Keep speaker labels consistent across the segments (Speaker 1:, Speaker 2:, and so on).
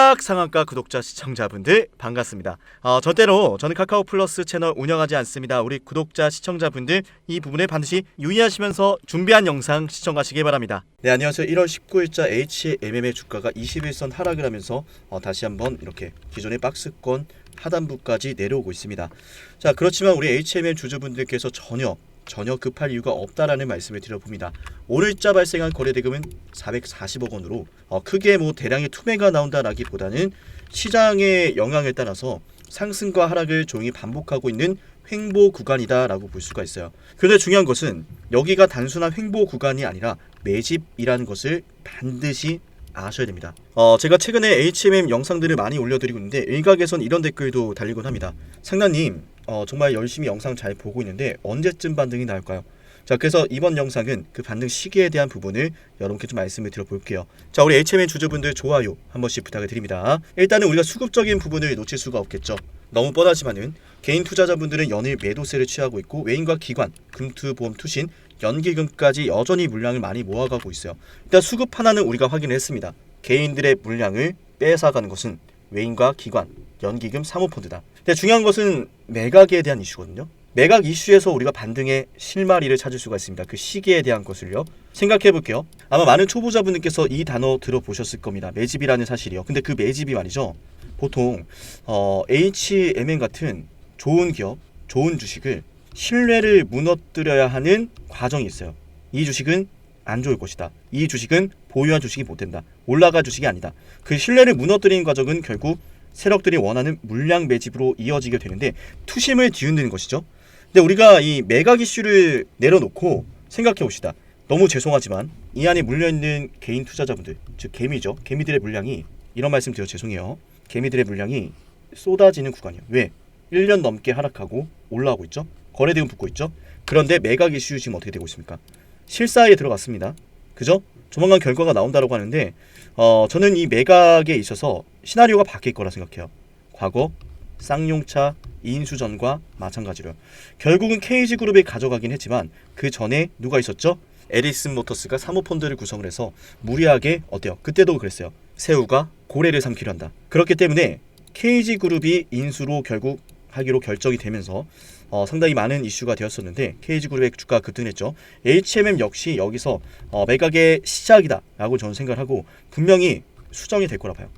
Speaker 1: 딱 상한가 구독자 시청자분들 반갑습니다. 절대로 저는 카카오 플러스 채널 운영하지 않습니다. 우리 구독자 시청자분들 이 부분에 반드시 유의하시면서 준비한 영상 시청하시기 바랍니다. 네, 안녕하세요. 1월 19일자 HMM의 주가가 21선 하락을 하면서 다시 한번 이렇게 기존의 박스권 하단부까지 내려오고 있습니다. 자, 그렇지만 우리 HMM 주주분들께서 전혀 급할 이유가 없다라는 말씀을 드려봅니다. 오늘자 발생한 거래대금은 440억 원으로 크게 대량의 투매가 나온다라기보다는 시장의 영향에 따라서 상승과 하락을 조용히 반복하고 있는 횡보 구간이다라고 볼 수가 있어요. 그런데 중요한 것은 여기가 단순한 횡보 구간이 아니라 매집이라는 것을 반드시 아셔야 됩니다. 제가 최근에 HMM 영상들을 많이 올려드리고 있는데 일각에선 이런 댓글도 달리곤 합니다. 상단님, 정말 열심히 영상 잘 보고 있는데 언제쯤 반등이 나올까요? 자, 그래서 이번 영상은 그 반등 시기에 대한 부분을 여러분께 좀 말씀을 드려볼게요. 자, 우리 HMM 주주분들 좋아요 한 번씩 부탁을 드립니다. 일단은 우리가 수급적인 부분을 놓칠 수가 없겠죠. 너무 뻔하지만은 개인 투자자분들은 연일 매도세를 취하고 있고 외인과 기관, 금투보험 투신, 연기금까지 여전히 물량을 많이 모아가고 있어요. 일단 수급 하나는 우리가 확인을 했습니다. 개인들의 물량을 뺏어가는 것은 외인과 기관, 연기금, 사모펀드다. 근데 중요한 것은 매각에 대한 이슈거든요. 매각 이슈에서 우리가 반등의 실마리를 찾을 수가 있습니다. 그 시기에 대한 것을요. 생각해 볼게요. 아마 많은 초보자분들께서 이 단어 들어보셨을 겁니다. 매집이라는 사실이요. 근데 그 매집이 말이죠. 보통 HMM 같은 좋은 기업, 좋은 주식을 신뢰를 무너뜨려야 하는 과정이 있어요. 이 주식은 안 좋을 것이다. 이 주식은 보유한 주식이 못 된다. 올라갈 주식이 아니다. 그 신뢰를 무너뜨리는 과정은 결국 세력들이 원하는 물량 매집으로 이어지게 되는데 투심을 뒤흔드는 것이죠. 근데 우리가 이 매각 이슈를 내려놓고 생각해 봅시다. 너무 죄송하지만 이 안에 물려있는 개인 투자자분들, 즉 개미죠. 개미들의 물량이, 이런 말씀 드려 죄송해요. 개미들의 물량이 쏟아지는 구간이에요. 왜? 1년 넘게 하락하고 올라오고 있죠. 거래대금 붙고 있죠. 그런데 매각 이슈 지금 어떻게 되고 있습니까? 실사에 들어갔습니다. 그죠? 조만간 결과가 나온다고 하는데 저는 이 매각에 있어서 시나리오가 바뀔 거라 생각해요. 과거 쌍용차 인수전과 마찬가지로 결국은 KG그룹이 가져가긴 했지만 그 전에 누가 있었죠? 에리슨 모터스가 사모펀드를 구성을 해서 무리하게 그때도 그랬어요. 새우가 고래를 삼키려 한다. 그렇기 때문에 KG그룹이 인수로 결국 하기로 결정이 되면서 상당히 많은 이슈가 되었었는데 KG그룹의 주가가 급등했죠. HMM 역시 여기서 매각의 시작이다 라고 저는 생각을 하고 분명히 수정이 될 거라 봐요.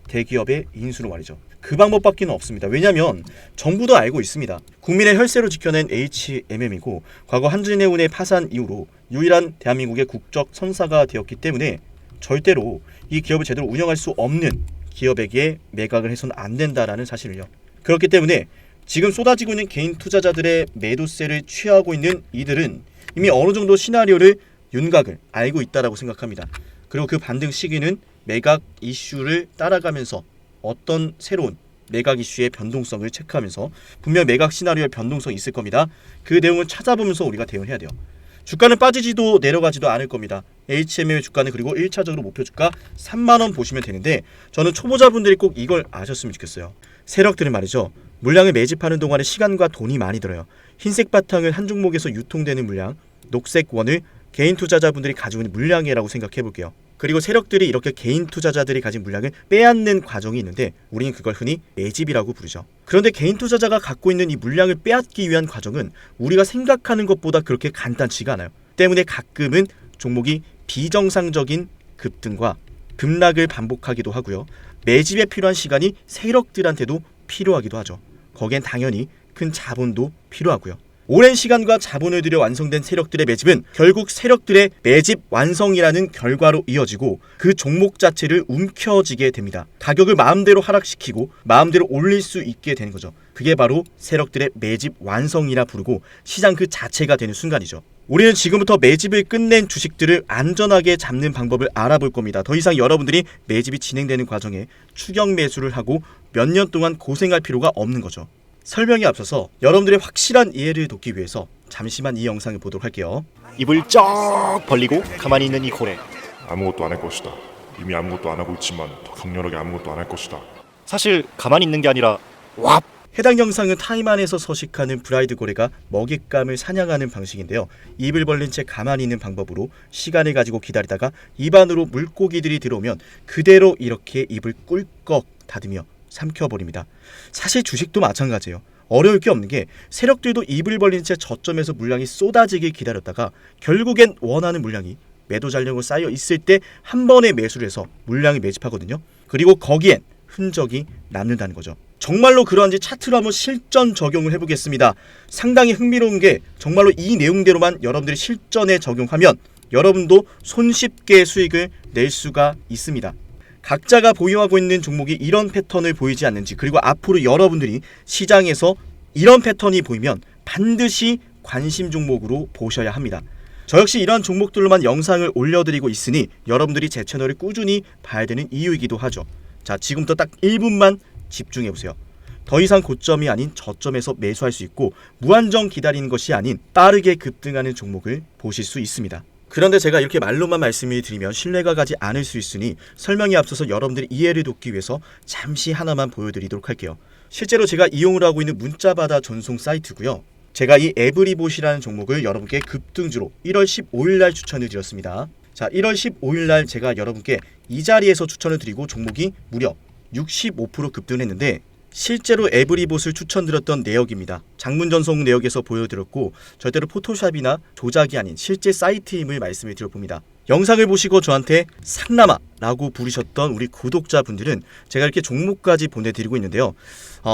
Speaker 1: 대기업의 인수로 말이죠. 그 방법밖에는 없습니다. 왜냐하면 정부도 알고 있습니다. 국민의 혈세로 지켜낸 HMM이고 과거 한진해운의 파산 이후로 유일한 대한민국의 국적 선사가 되었기 때문에 절대로 이 기업을 제대로 운영할 수 없는 기업에게 매각을 해서는 안 된다라는 사실을요. 그렇기 때문에 지금 쏟아지고 있는 개인 투자자들의 매도세를 취하고 있는 이들은 이미 어느 정도 시나리오를 윤곽을 알고 있다라고 생각합니다. 그리고 그 반등 시기는 매각 이슈를 따라가면서 어떤 새로운 매각 이슈의 변동성을 체크하면서 분명 매각 시나리오의 변동성이 있을 겁니다. 그 내용을 찾아보면서 우리가 대응을 해야 돼요. 주가는 빠지지도 내려가지도 않을 겁니다. HMM의 주가는 그리고 1차적으로 목표 주가 3만원 보시면 되는데 저는 초보자분들이 꼭 이걸 아셨으면 좋겠어요. 세력들은 말이죠. 물량을 매집하는 동안에 시간과 돈이 많이 들어요. 흰색 바탕을 한 종목에서 유통되는 물량, 녹색 원을 개인 투자자분들이 가지고 있는 물량이라고 생각해 볼게요. 그리고 세력들이 이렇게 개인 투자자들이 가진 물량을 빼앗는 과정이 있는데 우리는 그걸 흔히 매집이라고 부르죠. 그런데 개인 투자자가 갖고 있는 이 물량을 빼앗기 위한 과정은 우리가 생각하는 것보다 그렇게 간단치가 않아요. 때문에 가끔은 종목이 비정상적인 급등과 급락을 반복하기도 하고요. 매집에 필요한 시간이 세력들한테도 필요하기도 하죠. 거기엔 당연히 큰 자본도 필요하고요. 오랜 시간과 자본을 들여 완성된 세력들의 매집은 결국 세력들의 매집 완성이라는 결과로 이어지고 그 종목 자체를 움켜쥐게 됩니다. 가격을 마음대로 하락시키고 마음대로 올릴 수 있게 되는 거죠. 그게 바로 세력들의 매집 완성이라 부르고 시장 그 자체가 되는 순간이죠. 우리는 지금부터 매집을 끝낸 주식들을 안전하게 잡는 방법을 알아볼 겁니다. 더 이상 여러분들이 매집이 진행되는 과정에 추격 매수를 하고 몇 년 동안 고생할 필요가 없는 거죠. 설명에 앞서서 여러분들의 확실한 이해를 돕기 위해서 잠시만 이 영상을 보도록 할게요.
Speaker 2: 입을 쩍 벌리고 가만히 있는 이 고래.
Speaker 3: 아무것도 안 할 것이다. 이미 아무것도 안 하고 있지만 더 강렬하게 아무것도 안 할 것이다.
Speaker 2: 사실 가만히 있는 게 아니라 왑
Speaker 1: 해당 영상은 타이완에서 서식하는 브라이드 고래가 먹잇감을 사냥하는 방식인데요. 입을 벌린 채 가만히 있는 방법으로 시간을 가지고 기다리다가 입 안으로 물고기들이 들어오면 그대로 이렇게 입을 꿀꺽 닫으며 삼켜버립니다. 사실 주식도 마찬가지예요. 어려울 게 없는 게 세력들도 입을 벌린 채 저점에서 물량이 쏟아지길 기다렸다가 결국엔 원하는 물량이 매도 잔량으로 쌓여 있을 때 한 번에 매수를 해서 물량을 매집하거든요. 그리고 거기엔 흔적이 남는다는 거죠. 정말로 그러한지 차트로 한번 실전 적용을 해보겠습니다. 상당히 흥미로운 게 정말로 이 내용대로만 여러분들이 실전에 적용하면 여러분도 손쉽게 수익을 낼 수가 있습니다. 각자가 보유하고 있는 종목이 이런 패턴을 보이지 않는지, 그리고 앞으로 여러분들이 시장에서 이런 패턴이 보이면 반드시 관심 종목으로 보셔야 합니다. 저 역시 이러한 종목들로만 영상을 올려드리고 있으니 여러분들이 제 채널을 꾸준히 봐야 되는 이유이기도 하죠. 자, 지금부터 딱 1분만 집중해보세요. 더 이상 고점이 아닌 저점에서 매수할 수 있고 무한정 기다리는 것이 아닌 빠르게 급등하는 종목을 보실 수 있습니다. 그런데 제가 이렇게 말로만 말씀을 드리면 신뢰가 가지 않을 수 있으니 설명에 앞서서 여러분들의 이해를 돕기 위해서 잠시 하나만 보여드리도록 할게요. 실제로 제가 이용을 하고 있는 문자받아 전송 사이트고요. 제가 이 에브리봇이라는 종목을 여러분께 급등주로 1월 15일날 추천을 드렸습니다. 자, 1월 15일날 제가 여러분께 이 자리에서 추천을 드리고 종목이 무려 65% 급등했는데 실제로 에브리봇을 추천드렸던 내역입니다. 장문 전송 내역에서 보여드렸고 절대로 포토샵이나 조작이 아닌 실제 사이트임을 말씀을 드려봅니다. 영상을 보시고 저한테 상남아라고 부르셨던 우리 구독자분들은 제가 이렇게 종목까지 보내드리고 있는데요.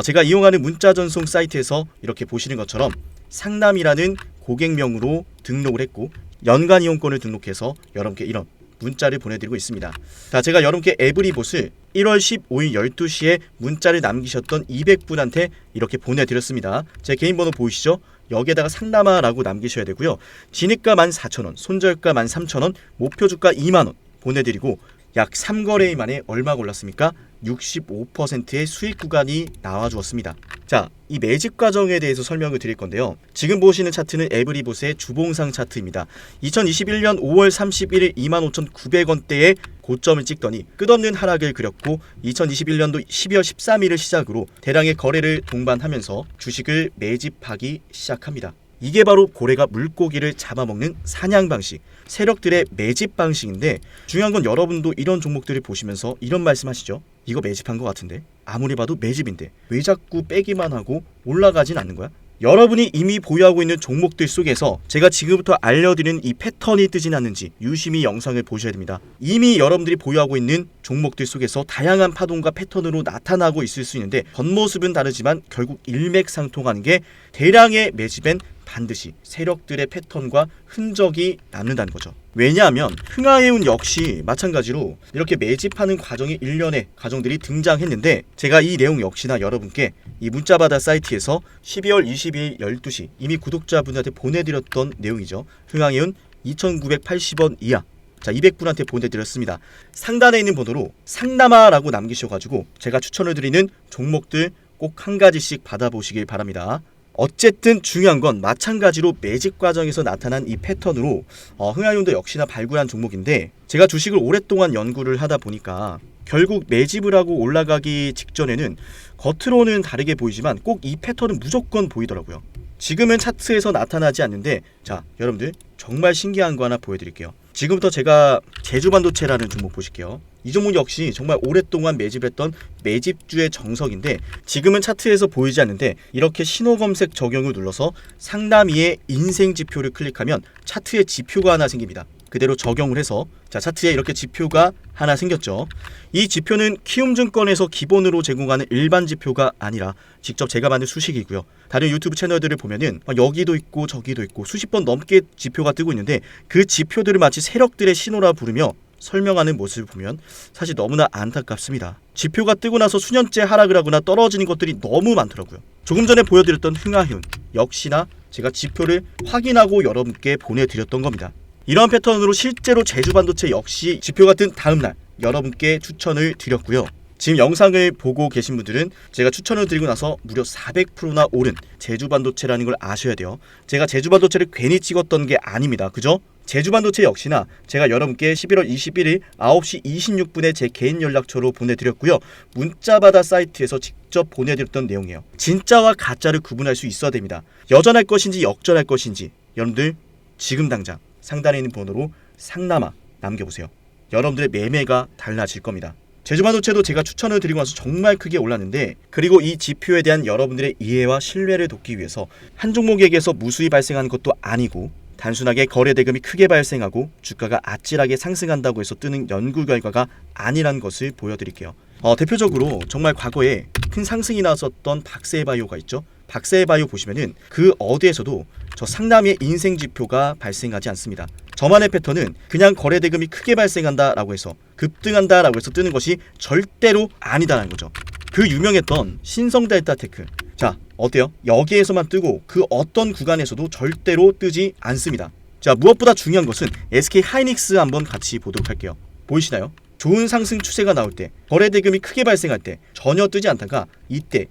Speaker 1: 제가 이용하는 문자 전송 사이트에서 이렇게 보시는 것처럼 상남이라는 고객명으로 등록을 했고 연간 이용권을 등록해서 여러분께 이런 문자를 보내드리고 있습니다. 자, 제가 여러분께 에브리봇을 1월 15일 12시에 문자를 남기셨던 200분한테 이렇게 보내드렸습니다. 제 개인 번호 보이시죠? 여기에다가 상남아라고 남기셔야 되고요. 진입가 14,000원, 손절가 13,000원, 목표주가 2만원 보내드리고 약 3거래일 만에 얼마가 올랐습니까? 65%의 수익 구간이 나와주었습니다. 자, 이 매집 과정에 대해서 설명을 드릴 건데요. 지금 보시는 차트는 에브리봇의 주봉상 차트입니다. 2021년 5월 31일 25,900원대에 고점을 찍더니 끝없는 하락을 그렸고 2021년도 12월 13일을 시작으로 대량의 거래를 동반하면서 주식을 매집하기 시작합니다. 이게 바로 고래가 물고기를 잡아먹는 사냥 방식, 세력들의 매집 방식인데 중요한 건 여러분도 이런 종목들을 보시면서 이런 말씀하시죠. 이거 매집한 것 같은데? 아무리 봐도 매집인데 왜 자꾸 빼기만 하고 올라가진 않는 거야? 여러분이 이미 보유하고 있는 종목들 속에서 제가 지금부터 알려드리는 이 패턴이 뜨진 않는지 유심히 영상을 보셔야 됩니다. 이미 여러분들이 보유하고 있는 종목들 속에서 다양한 파동과 패턴으로 나타나고 있을 수 있는데 겉모습은 다르지만 결국 일맥상통하는 게 대량의 매집엔 반드시 세력들의 패턴과 흔적이 남는다는 거죠. 왜냐하면 흥하해운 역시 마찬가지로 이렇게 매집하는 과정이 일련의 과정들이 등장했는데 제가 이 내용 역시나 여러분께 이 문자받아 사이트에서 12월 22일 12시 이미 구독자분한테 보내드렸던 내용이죠. 흥하해운 2,980원 이하, 자 200분한테 보내드렸습니다. 상단에 있는 번호로 상남아라고 남기셔가지고 제가 추천을 드리는 종목들 꼭 한 가지씩 받아보시길 바랍니다. 어쨌든 중요한 건 마찬가지로 매집 과정에서 나타난 이 패턴으로 흥하해운도 역시나 발굴한 종목인데 제가 주식을 오랫동안 연구를 하다 보니까 결국 매집을 하고 올라가기 직전에는 겉으로는 다르게 보이지만 꼭 이 패턴은 무조건 보이더라고요. 지금은 차트에서 나타나지 않는데 자 여러분들 정말 신기한 거 하나 보여드릴게요. 지금부터 제가 제주반도체라는 종목 보실게요. 이 종목 역시 정말 오랫동안 매집했던 매집주의 정석인데 지금은 차트에서 보이지 않는데 이렇게 신호 검색 적용을 눌러서 상남이의 인생 지표를 클릭하면 차트에 지표가 하나 생깁니다. 그대로 적용을 해서 자 차트에 이렇게 지표가 하나 생겼죠. 이 지표는 키움증권에서 기본으로 제공하는 일반 지표가 아니라 직접 제가 만든 수식이고요. 다른 유튜브 채널들을 보면은 여기도 있고 저기도 있고 수십 번 넘게 지표가 뜨고 있는데 그 지표들을 마치 세력들의 신호라 부르며 설명하는 모습을 보면 사실 너무나 안타깝습니다. 지표가 뜨고 나서 수년째 하락을 하거나 떨어지는 것들이 너무 많더라고요. 조금 전에 보여드렸던 흥하해운 역시나 제가 지표를 확인하고 여러분께 보내드렸던 겁니다. 이런 패턴으로 실제로 제주반도체 역시 지표가 뜬 다음날 여러분께 추천을 드렸고요. 지금 영상을 보고 계신 분들은 제가 추천을 드리고 나서 무려 400%나 오른 제주반도체라는 걸 아셔야 돼요. 제가 제주반도체를 괜히 찍었던 게 아닙니다. 그죠? 제주반도체 역시나 제가 여러분께 11월 21일 9시 26분에 제 개인 연락처로 보내드렸고요. 문자받아 사이트에서 직접 보내드렸던 내용이에요. 진짜와 가짜를 구분할 수 있어야 됩니다. 여전할 것인지 역전할 것인지 여러분들 지금 당장 상단에 있는 번호로 상남아 남겨보세요. 여러분들의 매매가 달라질 겁니다. 제주반도체도 제가 추천을 드리고 나서 정말 크게 올랐는데, 그리고 이 지표에 대한 여러분들의 이해와 신뢰를 돕기 위해서 한 종목에게서 무수히 발생하는 것도 아니고 단순하게 거래 대금이 크게 발생하고 주가가 아찔하게 상승한다고 해서 뜨는 연구 결과가 아니란 것을 보여드릴게요. 대표적으로 정말 과거에 큰 상승이 나왔었던 박세바이오가 있죠. 박세바이오 보시면은 그 어디에서도 저 상남이의 인생 지표가 발생하지 않습니다. 저만의 패턴은 그냥 거래 대금이 크게 발생한다라고 해서 급등한다라고 해서 뜨는 것이 절대로 아니다라는 거죠. 그 유명했던 신성델타테크, 자 어때요? 여기에서만 뜨고 그 어떤 구간에서도 절대로 뜨지 않습니다. 자, 무엇보다 중요한 것은 SK 하이닉스 한번 같이 보도록 할게요. 보이시나요? 좋은 상승 추세가 나올 때, 거래 대금이 크게 발생할 때 전혀 뜨지 않다가 이때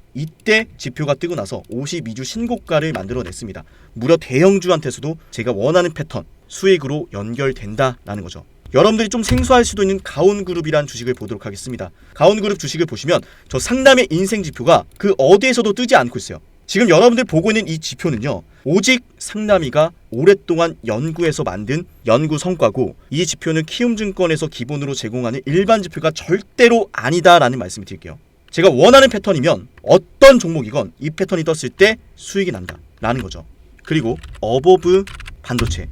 Speaker 1: 지표가 뜨고 나서 52주 신고가를 만들어냈습니다. 무려 대형주한테서도 제가 원하는 패턴, 수익으로 연결된다라는 거죠. 여러분들이 좀 생소할 수도 있는 가온그룹이란 주식을 보도록 하겠습니다. 가온그룹 주식을 보시면 저 상담의 인생 지표가 그 어디에서도 뜨지 않고 있어요. 지금 여러분들 보고 있는 이 지표는요, 오직 상남이가 오랫동안 연구해서 만든 연구 성과고, 이 지표는 키움증권에서 기본으로 제공하는 일반 지표가 절대로 아니다라는 말씀을 드릴게요. 제가 원하는 패턴이면 어떤 종목이건 이 패턴이 떴을 때 수익이 난다라는 거죠. 그리고 어버브 반도체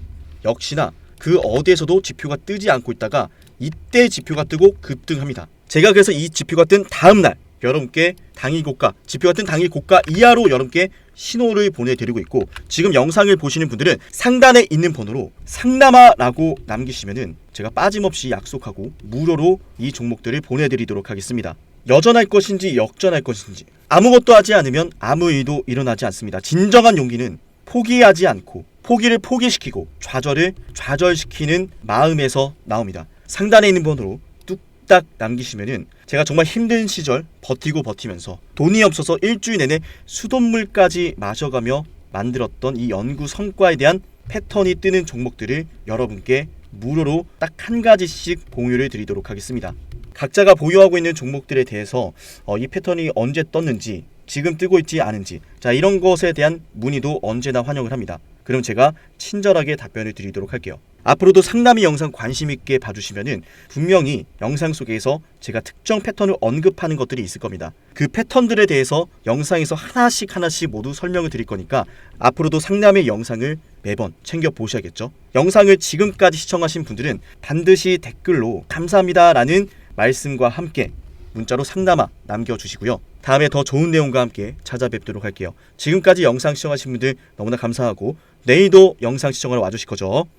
Speaker 1: 역시나 그 어디에서도 지표가 뜨지 않고 있다가 이때 지표가 뜨고 급등합니다. 제가 그래서 이 지표가 뜬 다음날 여러분께 당일 고가, 지표가 뜬 당일 고가 이하로 여러분께 신호를 보내드리고 있고, 지금 영상을 보시는 분들은 상단에 있는 번호로 상남아라고 남기시면은 제가 빠짐없이 약속하고 무료로 이 종목들을 보내드리도록 하겠습니다. 여전할 것인지 역전할 것인지 아무것도 하지 않으면 아무 일도 일어나지 않습니다. 진정한 용기는 포기하지 않고 포기를 포기시키고 좌절을 좌절시키는 마음에서 나옵니다. 상단에 있는 번호로 뚝딱 남기시면은 제가 정말 힘든 시절 버티면서 돈이 없어서 일주일 내내 수돗물까지 마셔가며 만들었던 이 연구 성과에 대한 패턴이 뜨는 종목들을 여러분께 무료로 딱 한 가지씩 공유를 드리도록 하겠습니다. 각자가 보유하고 있는 종목들에 대해서 이 패턴이 언제 떴는지, 지금 뜨고 있지 않은지, 자 이런 것에 대한 문의도 언제나 환영을 합니다. 그럼 제가 친절하게 답변을 드리도록 할게요. 앞으로도 상남이 영상 관심 있게 봐주시면은 분명히 영상 속에서 제가 특정 패턴을 언급하는 것들이 있을 겁니다. 그 패턴들에 대해서 영상에서 하나씩 모두 설명을 드릴 거니까 앞으로도 상남의 영상을 매번 챙겨 보셔야겠죠. 영상을 지금까지 시청하신 분들은 반드시 댓글로 감사합니다라는 말씀과 함께 문자로 상남아 남겨주시고요. 다음에 더 좋은 내용과 함께 찾아뵙도록 할게요. 지금까지 영상 시청하신 분들 너무나 감사하고 내일도 영상 시청하러 와주실 거죠.